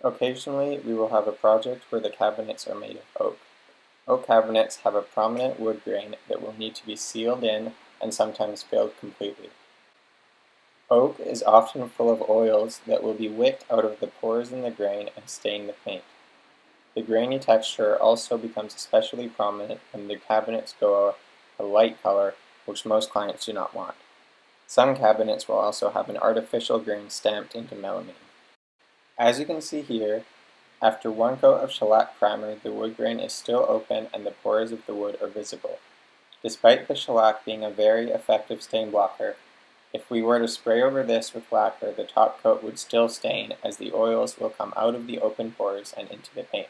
Occasionally, we will have a project where the cabinets are made of oak. Oak cabinets have a prominent wood grain that will need to be sealed in and sometimes filled completely. Oak is often full of oils that will be wicked out of the pores in the grain and stain the paint. The grainy texture also becomes especially prominent when the cabinets go a light color, which most clients do not want. Some cabinets will also have an artificial grain stamped into melamine. As you can see here, after one coat of shellac primer, the wood grain is still open and the pores of the wood are visible. Despite the shellac being a very effective stain blocker, if we were to spray over this with lacquer, the top coat would still stain as the oils will come out of the open pores and into the paint.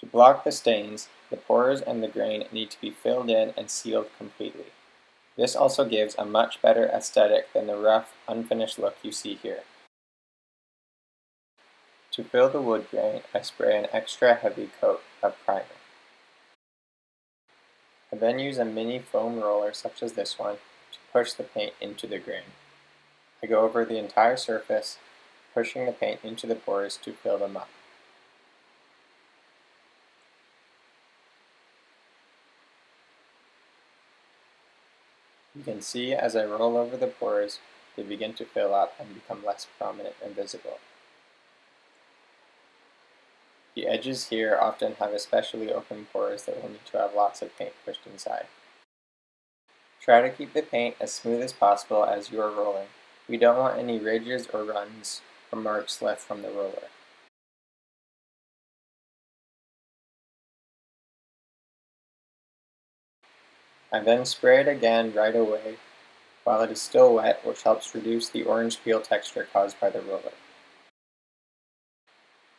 To block the stains, the pores and the grain need to be filled in and sealed completely. This also gives a much better aesthetic than the rough, unfinished look you see here. To fill the wood grain, I spray an extra heavy coat of primer. I then use a mini foam roller such as this one to push the paint into the grain. I go over the entire surface, pushing the paint into the pores to fill them up. You can see as I roll over the pores, they begin to fill up and become less prominent and visible. The edges here often have especially open pores that will need to have lots of paint pushed inside. Try to keep the paint as smooth as possible as you are rolling. We don't want any ridges or runs or marks left from the roller. I then spray it again right away while it is still wet, which helps reduce the orange peel texture caused by the roller.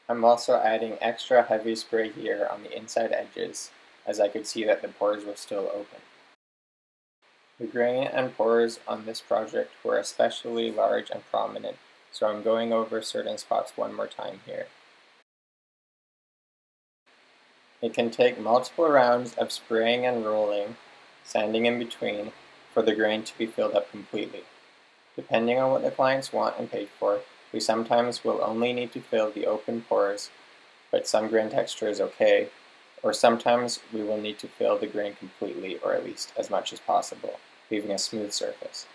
I'm also adding extra heavy spray here on the inside edges, as I could see that the pores were still open. The grain and pores on this project were especially large and prominent, so I'm going over certain spots one more time here. It can take multiple rounds of spraying and rolling, sanding in between, for the grain to be filled up completely. Depending on what the clients want and pay for, we sometimes will only need to fill the open pores, but some grain texture is okay, or sometimes we will need to fill the grain completely, or at least as much as possible, leaving a smooth surface.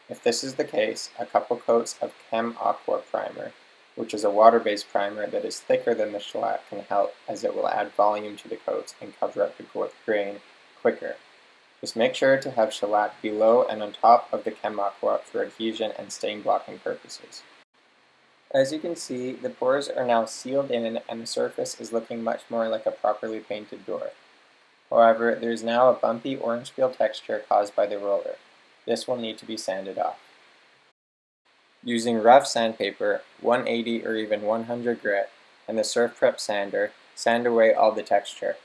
If this is the case, a couple coats of Chem Aqua primer, which is a water-based primer that is thicker than the shellac, can help, as it will add volume to the coats and cover up the grain quicker. Just make sure to have shellac below and on top of the Chem Aqua for adhesion and stain blocking purposes. As you can see, the pores are now sealed in and the surface is looking much more like a properly painted door. However, there is now a bumpy orange peel texture caused by the roller. This will need to be sanded off. Using rough sandpaper, 180 or even 100 grit, and the Surf Prep sander, sand away all the texture.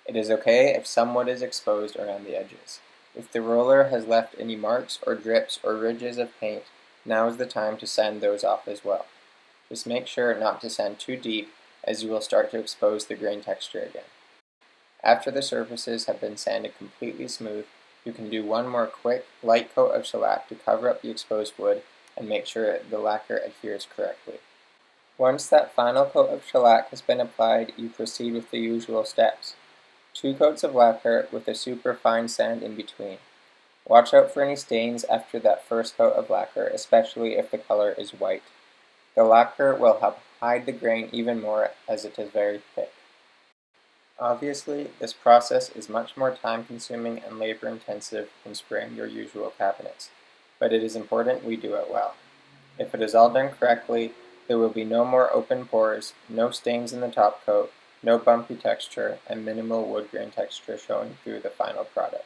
It is okay if some wood is exposed around the edges. If the roller has left any marks or drips or ridges of paint, now is the time to sand those off as well. Just make sure not to sand too deep, as you will start to expose the grain texture again. After the surfaces have been sanded completely smooth, you can do one more quick, light coat of shellac to cover up the exposed wood and make sure the lacquer adheres correctly. Once that final coat of shellac has been applied, you proceed with the usual steps. 2 coats of lacquer with a super fine sand in between. Watch out for any stains after that first coat of lacquer, especially if the color is white. The lacquer will help hide the grain even more as it is very thick. Obviously, this process is much more time-consuming and labor-intensive than spraying your usual cabinets, but it is important we do it well. If it is all done correctly, there will be no more open pores, no stains in the top coat, no bumpy texture, and minimal wood grain texture showing through the final product.